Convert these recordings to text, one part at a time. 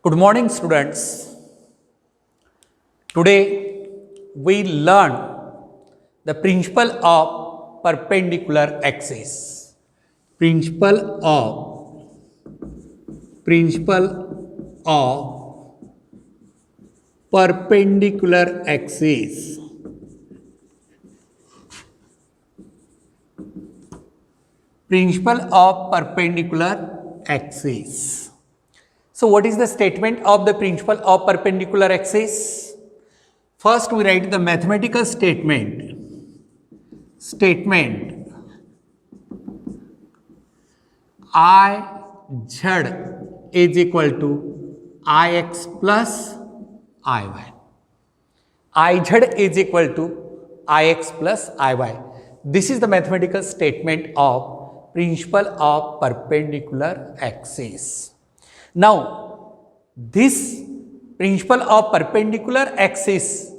Good morning, students. Today we learn the principle of perpendicular axis. Principle of perpendicular axis. Principle of perpendicular axis. So what is the statement of the principle of perpendicular axis? First we write the mathematical statement. I z is equal to Ix plus Iy. Iz is equal to Ix plus Iy. This is the mathematical statement of principle of perpendicular axis. Now, this principle of perpendicular axis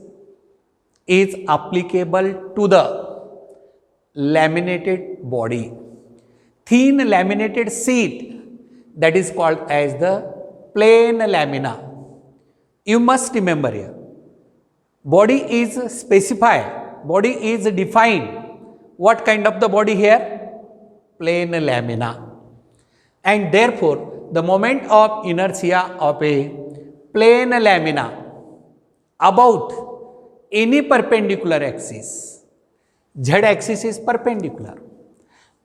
is applicable to the laminated body. Thin laminated sheet, that is called as the plane lamina. You must remember here, body is specified, body is defined. What kind of the body here? Plane lamina. And therefore, the moment of inertia of a plane lamina about any perpendicular axis, z axis is perpendicular.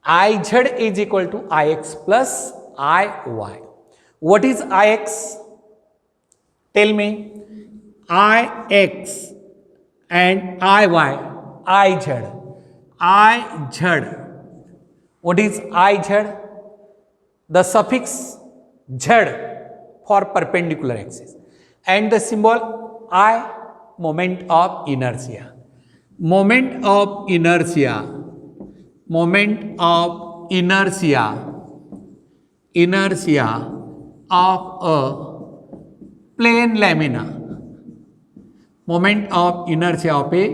Iz is equal to Ix plus Iy. What is Ix? Tell me. Ix and Iy. Iz. What is Iz? The suffix z for perpendicular axis and the symbol I, moment of inertia. Moment of inertia of a plane lamina. Moment of inertia of a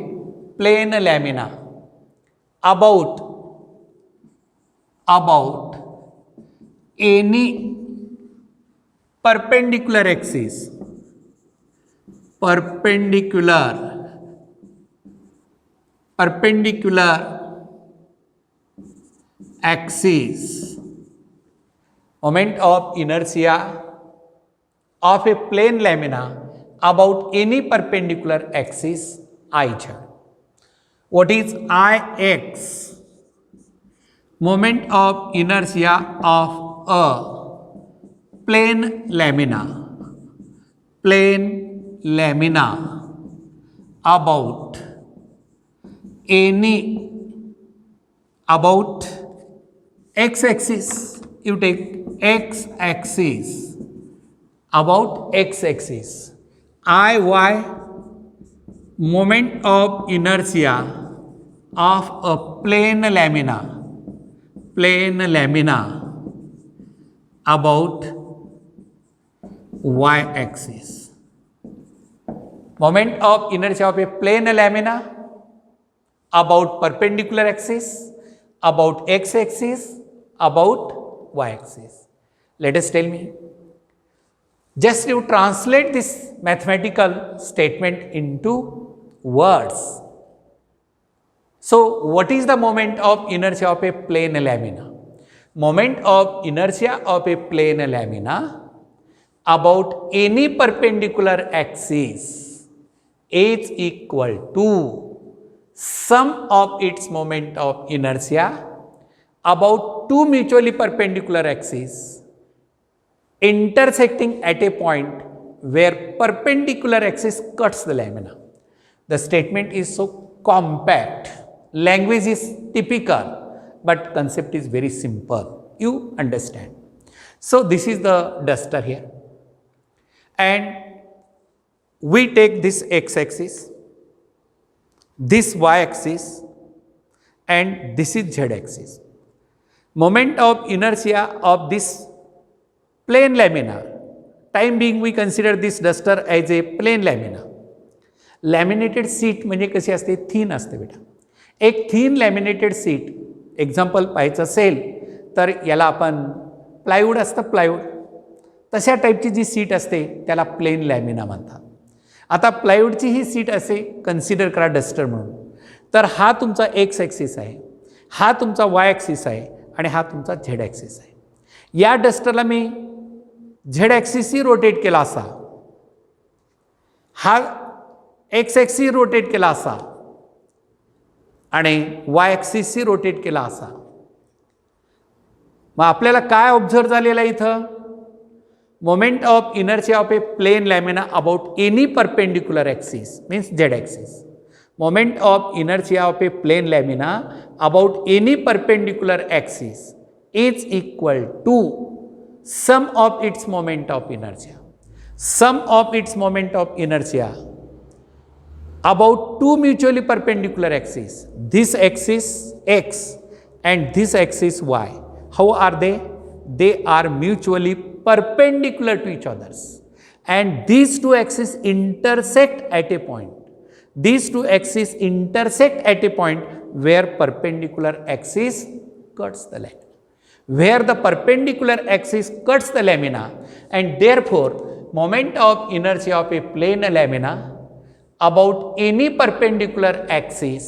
plane lamina about any perpendicular axis. Moment of inertia of a plane lamina about any perpendicular axis Iz. What is Ix? Moment of inertia of a plane lamina about x-axis. You take x-axis, about x-axis. Iy, moment of inertia of a plane lamina about y-axis. Moment of inertia of a plane lamina about perpendicular axis, about x-axis, about y-axis. Let us tell me. Just you translate this mathematical statement into words. So, what is the moment of inertia of a plane lamina? Moment of inertia of a plane lamina about any perpendicular axis is equal to sum of its moment of inertia about two mutually perpendicular axes intersecting at a point where perpendicular axis cuts the lamina. The statement is so compact. Language is typical, but concept is very simple. You understand. So, this is the duster here. And we take this x-axis, this y-axis, and this is z-axis. Moment of inertia of this plane lamina, time being we consider this duster as a plane lamina. Laminated sheet म्हणजे कशी असते? Thin असते बेटा. एक thin laminated seat example पाहायचं असेल तर याला आपण प्लायवूड असतं, प्लायवूड तशा टाईपची जी सीट असते त्याला प्लेन लॅमिना म्हणतात. आता प्लायवूडची ही सीट असे कन्सिडर करा डस्टर म्हणून. तर हा तुमचा एक्स ॲक्सिस आहे, हा तुमचा वाय ॲक्सिस आहे आणि हा तुमचा झेड ॲक्सिस आहे. या डस्टरला मी झेड ॲक्सिसही रोटेट केला असा, हा एक्स ॲक्सिस रोटेट केला असा आणि वाय ॲक्सिसही रोटेट केला असा. मग आपल्याला काय ऑब्झर्व झालेलं आहे इथं? Moment of inertia of a plane lamina about any perpendicular axis means Z axis. Moment of inertia of a plane lamina about any perpendicular axis is equal to sum of its moment of inertia. Sum of its moment of inertia about two mutually perpendicular axes. This axis x and this axis y. How are they? They are mutually perpendicular to each other. And these two axes intersect at a point. These two axes intersect at a point where perpendicular axis cuts the lamina. Where the perpendicular axis cuts the lamina, and therefore moment of inertia of a plane lamina about any perpendicular axis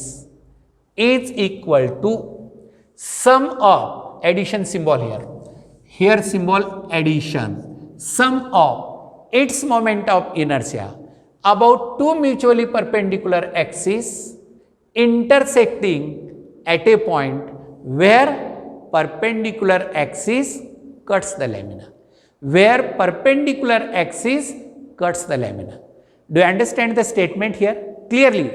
is equal to sum of addition symbol here. Here symbol addition. Sum of its moment of inertia about two mutually perpendicular axes intersecting at a point where perpendicular axis cuts the lamina. Where perpendicular axis cuts the lamina. Do you understand the statement here? Clearly.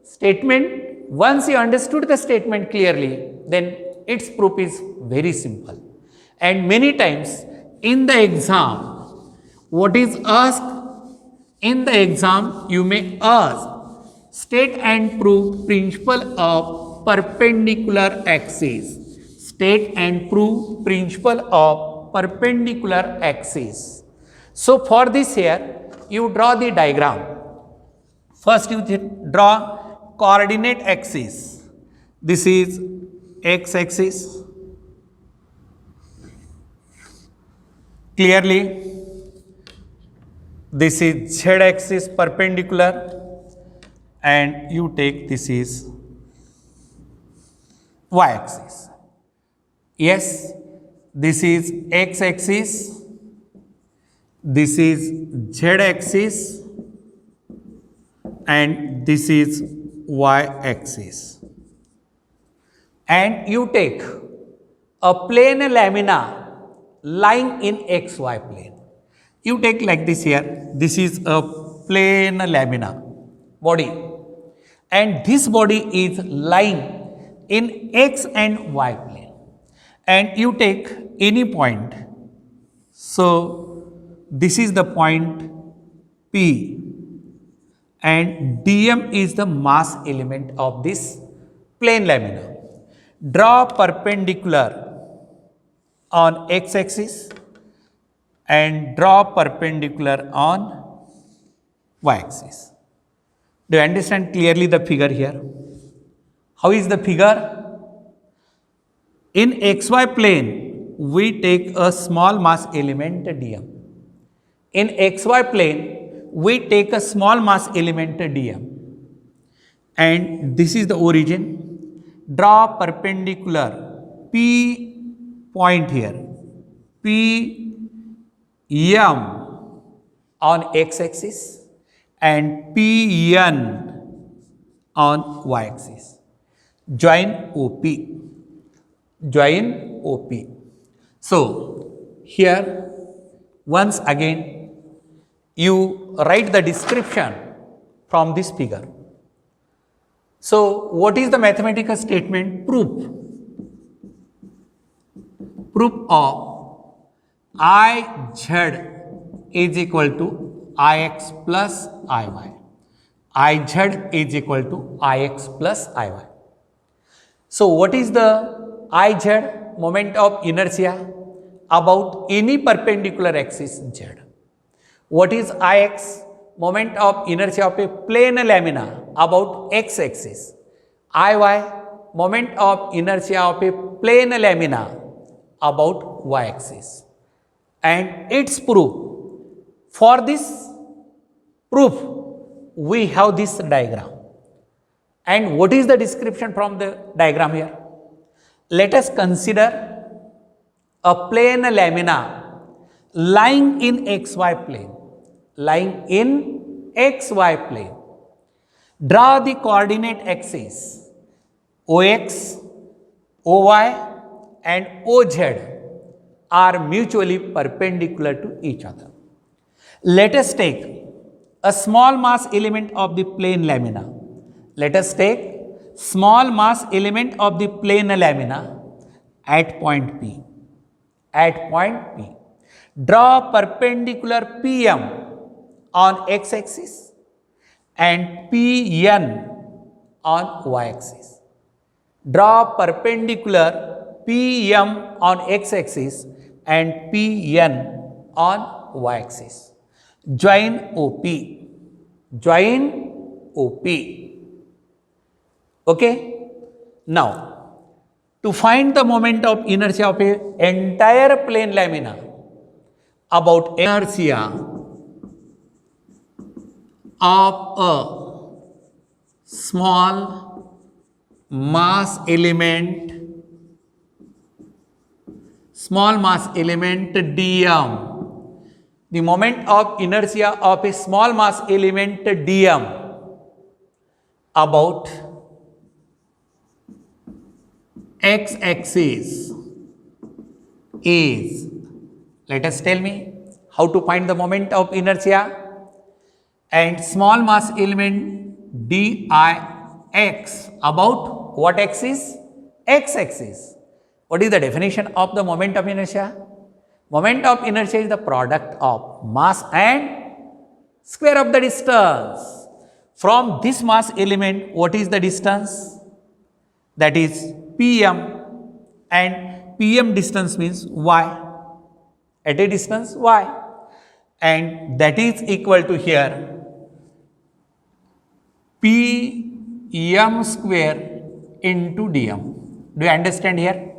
Statement, once you understood the statement clearly, then its proof is very simple. And many times in the exam, what is asked? In the exam, you may ask, state and prove principle of perpendicular axis. State and prove principle of perpendicular axis. So for this here, you draw the diagram. First you draw coordinate axis. This is x axis. Clearly, this is z axis perpendicular, and you take this is y axis. Yes, this is x axis, this is z axis, and this is y axis. And you take a plane lamina lying in xy plane. You take like this here, this is a plane lamina body, and this body is lying in x and y plane, and you take any point. So this is the point P, and dm is the mass element of this plane lamina. Draw perpendicular on x axis and draw perpendicular on y axis. Do you understand clearly the figure here? How is the figure? In xy plane, we take a small mass element dm. In xy plane, we take a small mass element dm. And this is the origin. Draw perpendicular P point here. P m on x-axis and Pn on y-axis. Join OP. Join OP. So here once again you write the description from this figure. So what is the mathematical statement? Proof. Proof of Iz is equal to Ix plus Iy. Iz is equal to Ix plus Iy. So what is the Iz? Moment of inertia about any perpendicular axis z. What is Ix? Moment of inertia of a plane lamina about x axis. Iy? Moment of inertia of a plane lamina about y axis. and its proof. For this proof, we have this diagram. And what is the description from the diagram here? Let us consider a plane lamina lying in xy plane. Lying in xy plane. Draw the coordinate axes OX, OY and OZ are mutually perpendicular to each other. Let us take a small mass element of the plane lamina. Let us take small mass element of the plane lamina at point P. At point P. Draw perpendicular PM on x-axis and Pn on y-axis. Draw perpendicular PM on x-axis and Pn on y-axis. Join OP. Join OP. Okay? Now, to find the moment of inertia of an entire plane lamina, about inertia of a small mass element dm, the moment of inertia of a small mass element dm about x-axis is, let us tell me how to find the moment of inertia and small mass element dix about what axis? X-axis. What is the definition of the moment of inertia? Moment of inertia is the product of mass and square of the distance. From this mass element, what is the distance? That is Pm, and Pm distance means y. At a distance y. And that is equal to here Pm square into dm. Do you understand here?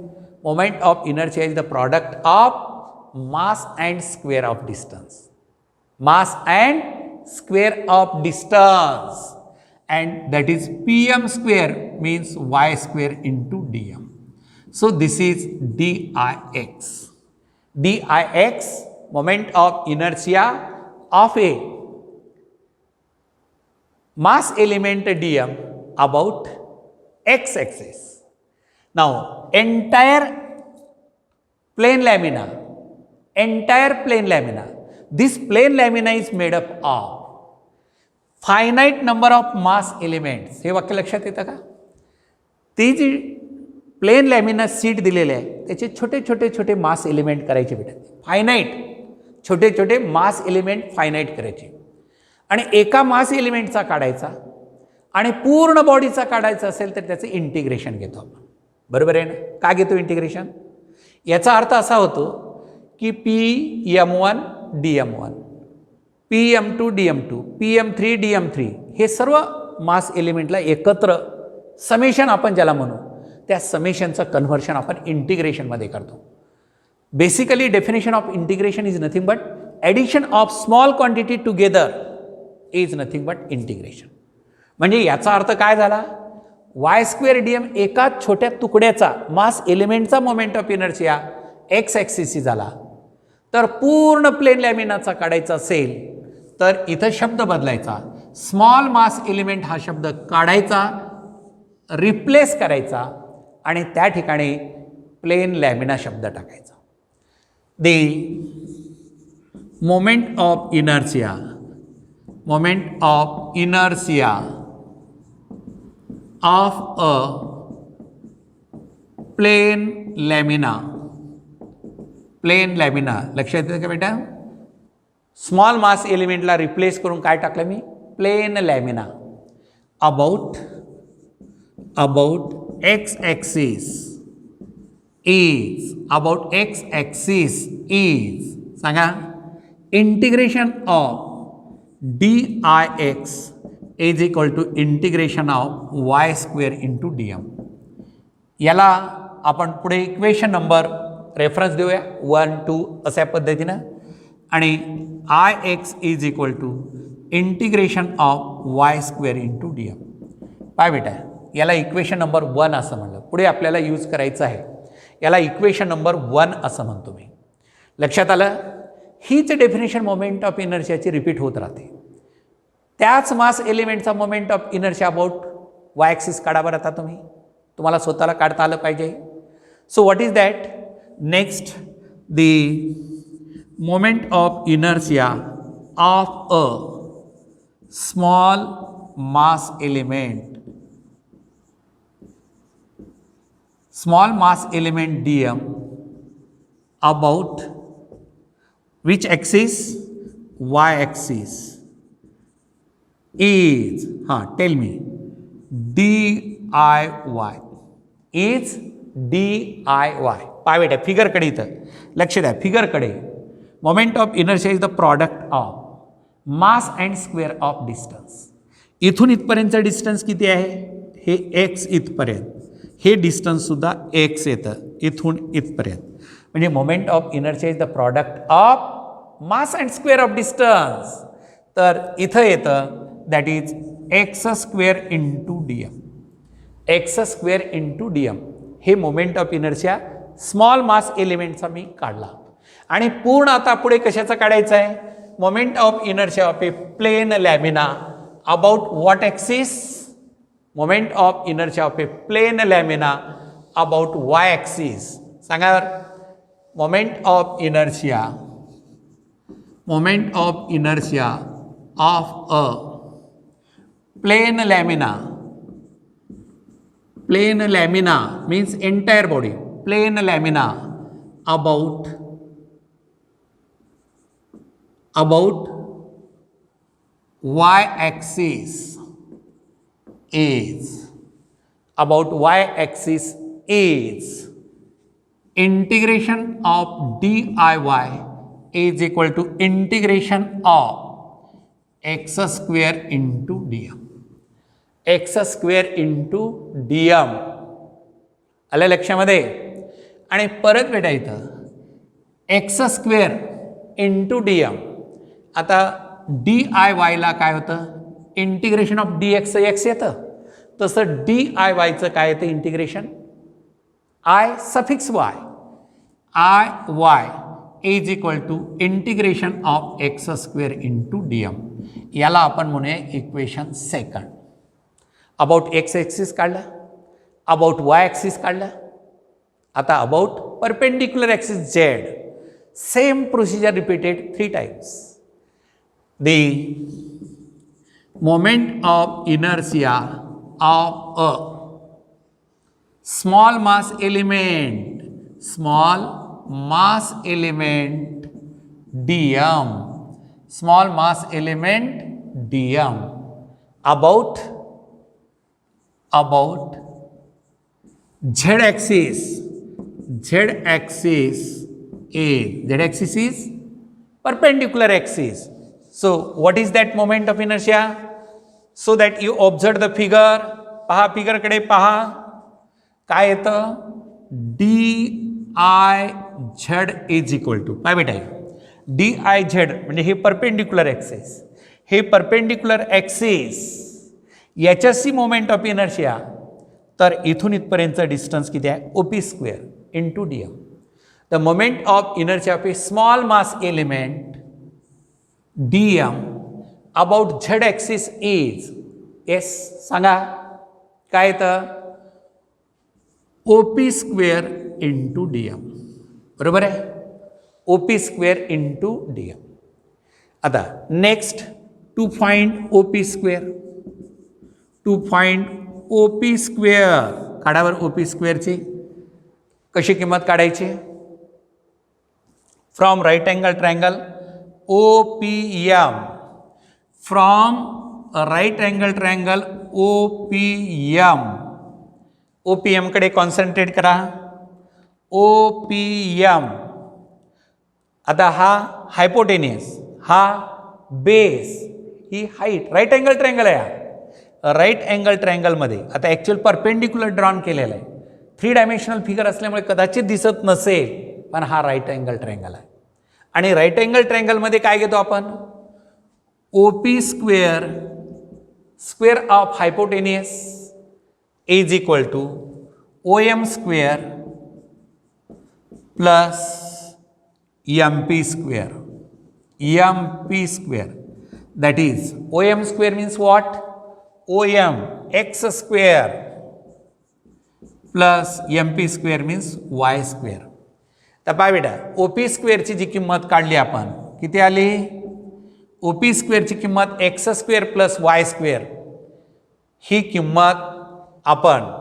Moment of inertia is the product of mass and square of distance. Mass and square of distance. And that is Pm square means y square into dm. So this is dix. Dix, moment of inertia of a mass element dm about x-axis. Now, entire plane lamina, this plane lamina is made up of finite number of mass elements. हे वाक्य लक्षात येतं का? ती जी plane lamina seat दिलेले आहे त्याचे छोटे छोटे छोटे मास एलिमेंट करायचे बेटा. फायनाईट छोटे छोटे मास एलिमेंट फायनाईट करायचे आणि एका मास एलिमेंटचा काढायचा आणि पूर्ण बॉडीचा काढायचा असेल तर त्याचं इंटिग्रेशन घेतो आपण. बरोबर आहे ना? का घेतो इंटिग्रेशन? याचा अर्थ असा होतो की Pm1 dm1, Pm2 dm2, Pm3 dm3 हे सर्व मास एलिमेंटला एकत्र समेशन आपण ज्याला म्हणू त्या समेशनचं कन्व्हर्शन आपण इंटिग्रेशनमध्ये करतो. Basically definition of integration is nothing but addition of small quantity together is nothing but integration. म्हणजे याचा अर्थ काय झाला? वाय स्क्वेअर डीएम एका छोट्या तुकड्याचा मास एलिमेंटचा मोमेंट ऑफ इनर्शिया एक्स ॲक्सिसशी झाला. तर पूर्ण प्लेन लॅमिनाचा काढायचा असेल तर इथं शब्द बदलायचा. स्मॉल मास एलिमेंट हा शब्द काढायचा, रिप्लेस करायचा आणि त्या ठिकाणी प्लेन लॅमिना शब्द टाकायचा. दी moment of inertia of a plane lamina लक्षात येतं का बेटा? स्मॉल मास एलिमेंटला रिप्लेस करून काय टाकलं मी? Plane lamina about x axis is सांगा integration of dix is equal to integration of y square into dm. याला आपण पुढे इक्वेशन नंबर रेफरन्स देऊया 1 2 अशा पद्धतीनं आणि I x is equal to integration of y square into D m. पाय बेटा, याला इक्वेशन नंबर 1 असं म्हणलं. पुढे आपल्याला यूज करायचं आहे, याला इक्वेशन नंबर 1 असं म्हणतो मी. लक्षात आलं? हीच डेफिनेशन मोमेंट ऑफ इनर्शियाची रिपीट होत राहते. त्याच मास एलिमेंटचा moment of inertia about Y axis काढा बरं. आता तुम्हाला स्वतःला काढता आलं पाहिजे. So what is that? Next, the moment of inertia of a small mass element, small mass element dm about which axis? Y axis is, tell me, diy is diy. पाय बेटा फिगरकडे इथं लक्ष द्या. फिगरकडे moment of inertia is the product of mass and square of distance. इथून इथपर्यंतचं distance किती आहे? हे एक्स इथपर्यंत, हे डिस्टन्ससुद्धा एक्स येतं इथून इथपर्यंत. म्हणजे moment of inertia is the product of mass and square of distance. तर इथं येतं that is x square into D m. X square into D m हे moment of inertia small mass एलिमेंटचा मी काढला. आणि पूर्ण आता पुढे कशाचं काढायचं आहे? Moment of inertia of a plane lamina about what axis? Moment of inertia of a plane lamina about Y axis. सांगा. Moment of inertia of a plane lamina means entire body, plain lamina about y axis is integration of diy is equal to integration of x square into dm. x square into dm आलं लक्षामध्ये. आणि परत बेटा इथं X square into D M. आता D I वायला काय होतं? Integration of D X X येतं, तसं डी आय वायचं काय येतं? Integration I suffix Y, I Y is equal to integration of X square into D M. याला आपण म्हणूया equation second. About x axis काढलं, अबाउट वाय ॲक्सिस काढलं. आता about perpendicular axis Z. Same procedure repeated 3 times. The moment of inertia of a small mass element dm, small mass element dm about z axis is perpendicular axis. So what is that moment of inertia? So that you observe the figure. पहा figure कडे पहा काय येतं? dIz is equal to काय बेटा dIz म्हणजे हे perpendicular axis, हे परपेंडिक्युलर ॲक्सिस याच्याशी मोमेंट ऑफ इनर्शिया. तर इथून इथपर्यंतचं डिस्टन्स किती आहे? OP square into dm. The moment of inertia of a small mass element dm about z axis is yes सांगा काय येतं? OP square into dm. बरोबर आहे? OP square into dm. आता next to find OP square. OP square काढावर OP स्क्वेअरची कशी किंमत काढायची? From right angle triangle OPM, from right angle triangle OPM कडे कॉन्सन्ट्रेट करा. OPM. आता हा हायपोटेनियस, हा बेस, ही हाईट. राईट अँगल ट्रायंगल आहे. राईट अँगल ट्रायंगलमध्ये आता ॲक्च्युअल परपेंडिक्युलर ड्रॉन केलेलं आहे. 3 डायमेन्शनल फिगर असल्यामुळे कदाचित दिसत नसेल, पण हा राईट अँगल ट्रायंगल आहे. आणि राईट अँगल ट्रायंगलमध्ये काय घेतो आपण? OP square square of hypotenuse is equal to OM square plus MP square. MP square. That is OM square means what? OM x square plus MP square means y square. तर पहा बेटा, OP स्क्वेअरची जी किंमत काढली आपण किती आली? OP स्क्वेअरची किंमत x square plus y square. ही किंमत आपण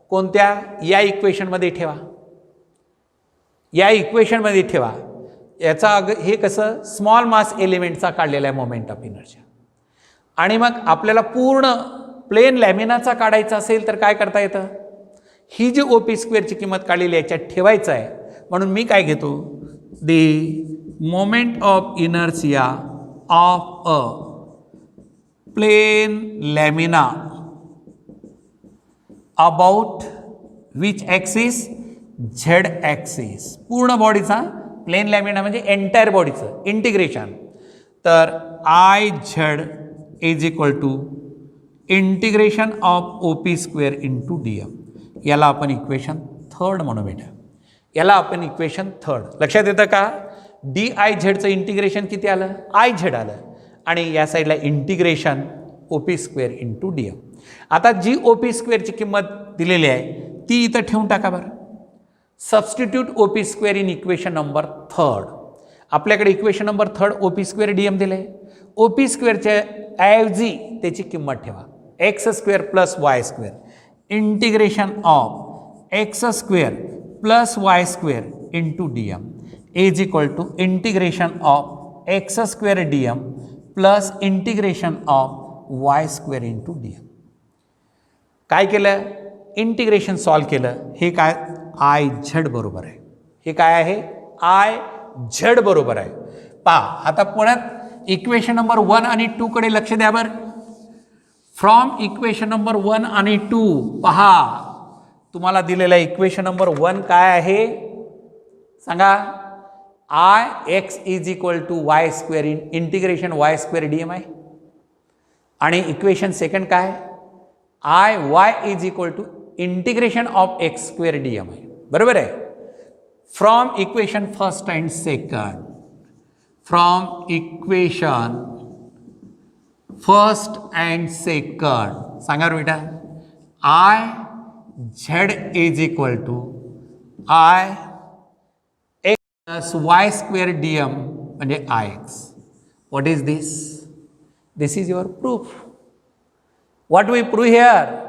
कोणत्या? या इक्वेशनमध्ये ठेवा. या इक्वेशनमध्ये ठेवा. याचा हे कसं स्मॉल मास एलिमेंटचा काढलेला आहे मोमेंट ऑफ इनर्शिया. आणि मग आपल्याला पूर्ण प्लेन लॅमिनाचा काढायचा असेल तर काय करता येतं? ही जी OP स्क्वेअरची किंमत काढलेली याच्यात ठेवायचं आहे. म्हणून मी काय घेतो? The moment of inertia of a plane lamina about which axis? Z axis. पूर्ण बॉडीचा प्लेन लॅमिना म्हणजे एंटायर बॉडीचं इंटिग्रेशन. तर IZ is equal to integration of OP square into DM. याला आपण इक्वेशन थर्ड म्हणू बेटा. याला आपण इक्वेशन थर्ड. लक्षात येतं का? DIZचं इंटिग्रेशन किती आलं? IZ आलं. आणि या साईडला integration OP square into DM. आता जी OP स्क्वेअरची किंमत दिलेली आहे ती इथं ठेवून टाका बरं. Substitute OP square in equation number third. आपल्याकडे equation number third OP square DM दिले. OP स्क्वेअरच्या ऐवजी त्याची किंमत ठेवा x square plus y square integration of x square plus y square into DM is equal to integration of x square DM plus integration of y square into DM. काय केलं? Integration solve केलं. हे काय? IZ बरोबर आहे. हे काय आहे? IZ बरोबर आहे. पहा आता पुण्यात इक्वेशन नंबर 1 आणि 2 कडे लक्ष द्या बरं. फ्रॉम इक्वेशन नंबर 1 आणि 2 पहा, तुम्हाला दिलेला इक्वेशन नंबर 1 काय आहे सांगा? Ix is equal to y square in integration y square DM आहे. आणि इक्वेशन सेकंड काय? Iy is equal to integration of x square DM आहे. बरोबर आहे. From equation first and second, from equation first and second सांगा बेटा. IZ is equal to Ix plus y square DM म्हणजे Ix. What is this? This is your proof. What we prove here?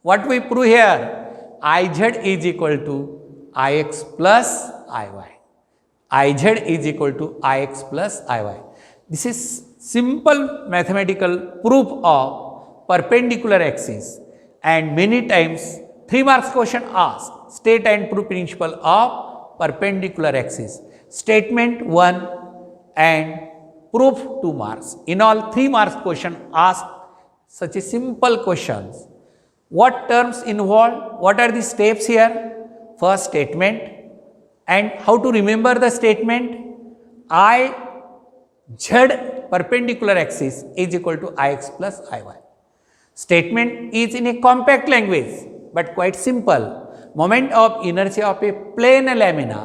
What we prove here? IZ is equal to Ix plus Iy. IZ is equal to Ix plus Iy. This is simple mathematical proof of perpendicular axis, and many times 3 marks question asked state and prove principle of perpendicular axis. Statement 1 and proof 2 marks. In all 3 marks question asked such a simple questions. What terms involved? What are the steps here? First statement. And how to remember the statement? IZ perpendicular axis is equal to Ix plus Iy. Statement is in a compact language but quite simple. Moment of inertia of a plane lamina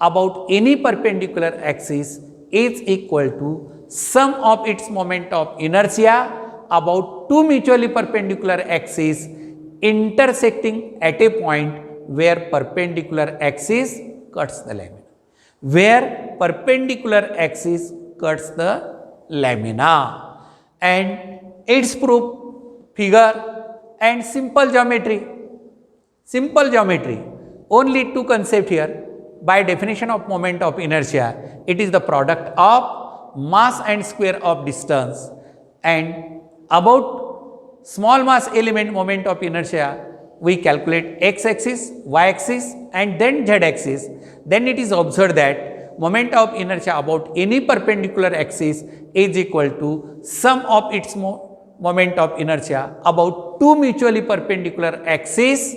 about any perpendicular axis is equal to sum of its moment of inertia about two mutually perpendicular axes intersecting at a point where perpendicular axis cuts the lamina. Where perpendicular axis cuts the lamina. And its proof, figure and simple geometry. Simple geometry. Only two concepts here. By definition of moment of inertia, it is the product of mass and square of distance. And about small mass element moment of inertia, we calculate x-axis, y-axis and then z-axis. Then it is observed that moment of inertia about any perpendicular axis is equal to sum of its moment of inertia about two mutually perpendicular axes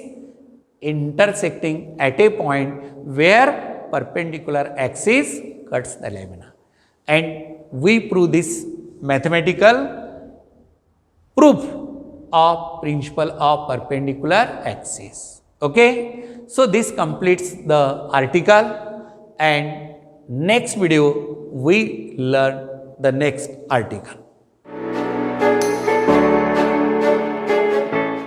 intersecting at a point where perpendicular axis cuts the lamina. And we prove this mathematical proof of principle of perpendicular axis. Okay. So this completes the article, and next video we learn the next article.